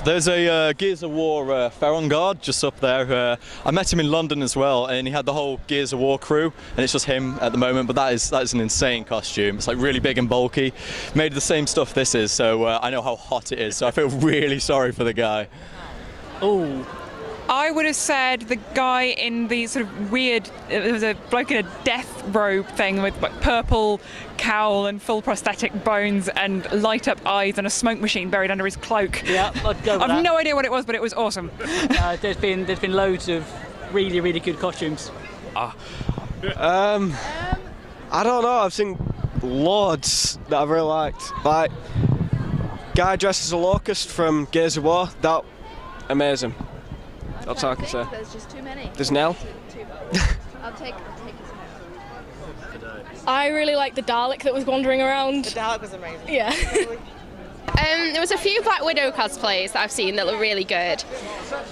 There's a Gears of War Ferron guard just up there. I met him in London as well, and he had the whole Gears of War crew, and it's just him at the moment. But that is an insane costume. It's like really big and bulky, made of the same stuff this is. So I know how hot it is. So I feel really sorry for the guy. Oh. I would have said the guy in the sort of weird, there was a bloke in a death robe thing with like purple cowl and full prosthetic bones and light up eyes and a smoke machine buried under his cloak. Yeah, I'd go with that. I've no idea what it was, but it was awesome. There's been loads of really good costumes. I don't know. I've seen loads that I've really liked. Like guy dressed as a locust from Gears of War. That amazing. That's all I can say. There's just too many. There's Nell. I'll take his I really liked the Dalek that was wandering around. The Dalek was amazing. Yeah. There was a few Black Widow cosplays that I've seen that look really good,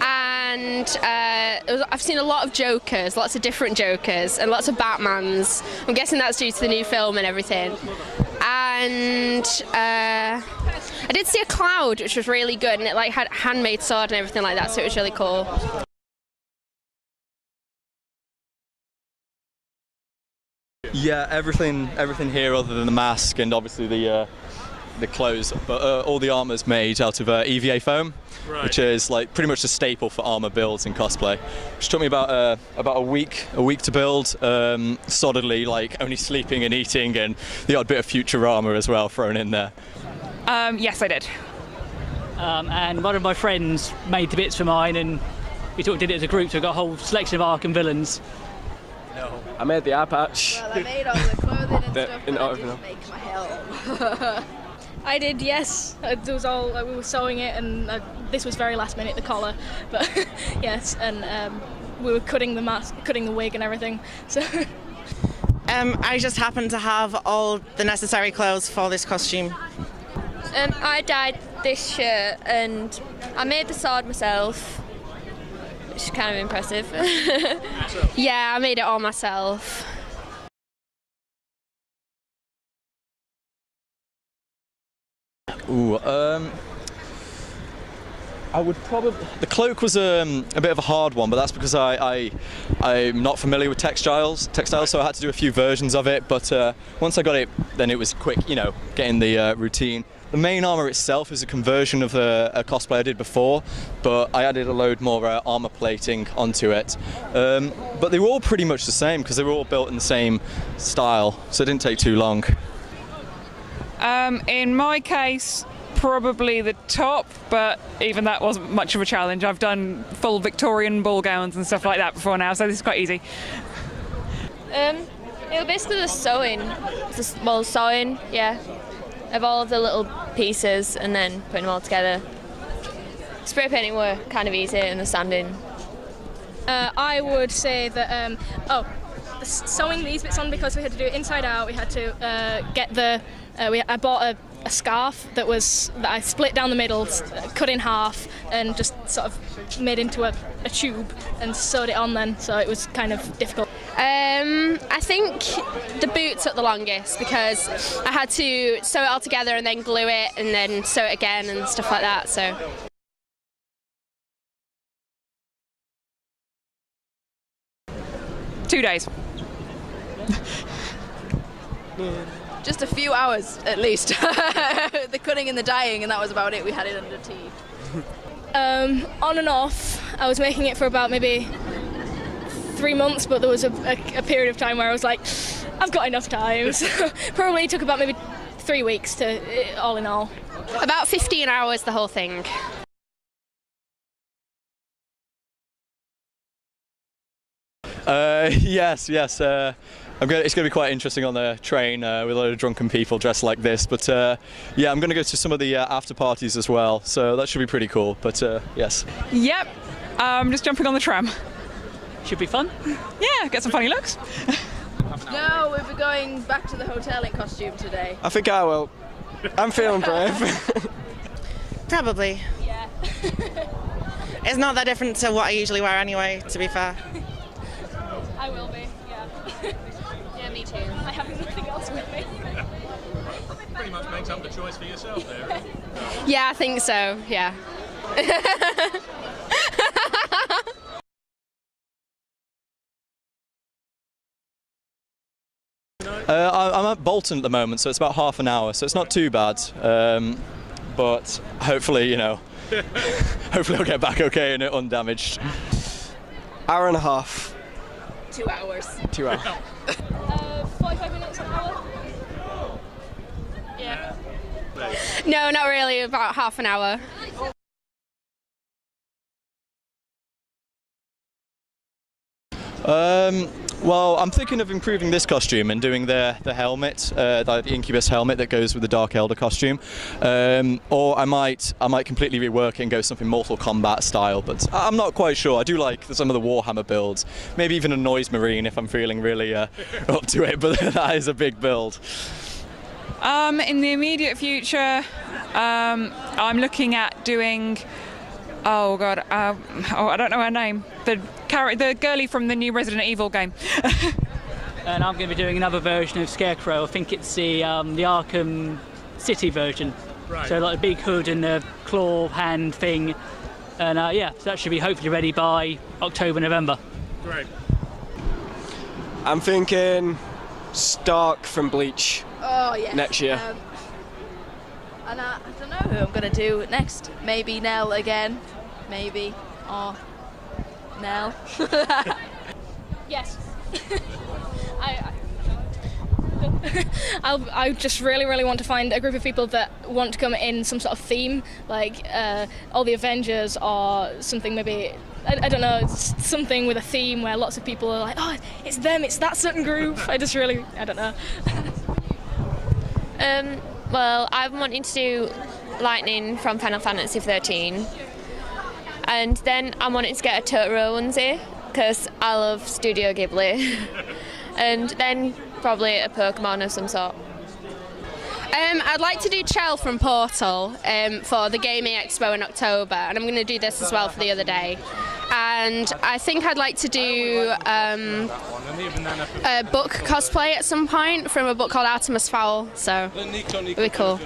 and I've seen a lot of Jokers, lots of different Jokers, and lots of Batmans. I'm guessing that's due to the new film and everything. And I did see a Cloud, which was really good, and it like had a handmade sword and everything like that, so it was really cool. Yeah, everything here other than the mask and obviously the clothes, but all the armour's made out of EVA foam, right, which is like pretty much a staple for armour builds in cosplay. Which took me about a week to build, solidly, like only sleeping and eating, and the odd bit of Futurama as well thrown in there. Yes, I did. And one of my friends made the bits for mine, and we did it as a group, so we got a whole selection of Arkham villains. No. I made the eye patch. Well, I made all the clothing and stuff, but I didn't make my helm. I did, yes. It was all, we were sewing it, and this was very last minute, the collar, but yes, and we were cutting the mask, cutting the wig and everything, so. I just happened to have all the necessary clothes for this costume. I dyed this shirt and I made the sword myself, which is kind of impressive. Yeah, I made it all myself. Ooh, I would probably... The cloak was a bit of a hard one, but that's because I'm not familiar with textiles, so I had to do a few versions of it, but once I got it, then it was quick, you know, getting the routine. The main armour itself is a conversion of a cosplay I did before, but I added a load more armour plating onto it. But they were all pretty much the same, because they were all built in the same style, so it didn't take too long. In my case, probably the top, but even that wasn't much of a challenge. I've done full Victorian ball gowns and stuff like that before now, so this is quite easy. It was basically the sewing, sewing, yeah, of all of the little pieces and then putting them all together. Spray painting were kind of easy and the sanding. I would say that, sewing these bits on, because we had to do it inside out, we had to get the, I bought a scarf that I split down the middle, cut in half, and just sort of made into a tube and sewed it on then, so it was kind of difficult. I think the boot took the longest because I had to sew it all together and then glue it and then sew it again and stuff like that, so. Two days. Just a few hours, at least. The cutting and the dyeing, and that was about it. We had it under tea. On and off, I was making it for about maybe 3 months, but there was a period of time where I was like, I've got enough time. So probably took about maybe 3 weeks to, all in all. About 15 hours, the whole thing. Yes. it's going to be quite interesting on the train with a load of drunken people dressed like this. But yeah, I'm going to go to some of the after parties as well, so that should be pretty cool. But yes. Yep. Just jumping on the tram. Should be fun. Yeah, get some funny looks. No, we'll be going back to the hotel in costume today. I think I will. I'm feeling brave. Probably. Yeah. It's not that different to what I usually wear anyway, to be fair. I will be, yeah. Yeah, me too. I have nothing else with me. Pretty much makes up the choice for yourself there. Yeah, I think so, yeah. I'm at Bolton at the moment, so it's about half an hour, so it's not too bad. But hopefully, you know, hopefully I'll get back okay and undamaged. Hour and a half. 2 hours. 2 hours. 45 minutes, an hour? Yeah. No, not really, about half an hour. Well, I'm thinking of improving this costume and doing the helmet, the Incubus helmet that goes with the Dark Elder costume, or I might completely rework it and go something Mortal Kombat style. But I'm not quite sure. I do like some of the Warhammer builds, maybe even a Noise Marine if I'm feeling really up to it. But that is a big build. In the immediate future, I'm looking at doing. Oh God! I don't know her name. The girlie from the new Resident Evil game. And I'm going to be doing another version of Scarecrow. I think it's the Arkham City version. Right. So like a big hood and a claw hand thing. And yeah, so that should be hopefully ready by October, November. Great. I'm thinking Stark from Bleach. Oh yes. Next year. And I don't know who I'm going to do next. Maybe Nell again. Maybe. Or Nell. Yes. I just really want to find a group of people that want to come in some sort of theme, like all the Avengers or something. Maybe I don't know, something with a theme where lots of people are like, oh, it's them, it's that certain group. I don't know. Well, I'm wanting to do Lightning from Final Fantasy 13, and then I'm wanting to get a Totoro onesie because I love Studio Ghibli, and then probably a Pokemon of some sort. I'd like to do Chell from Portal for the Gaming Expo in October, and I'm going to do this as well for the other day. And I think I'd like to do a book cosplay at some point from a book called Artemis Fowl, so it'll be cool.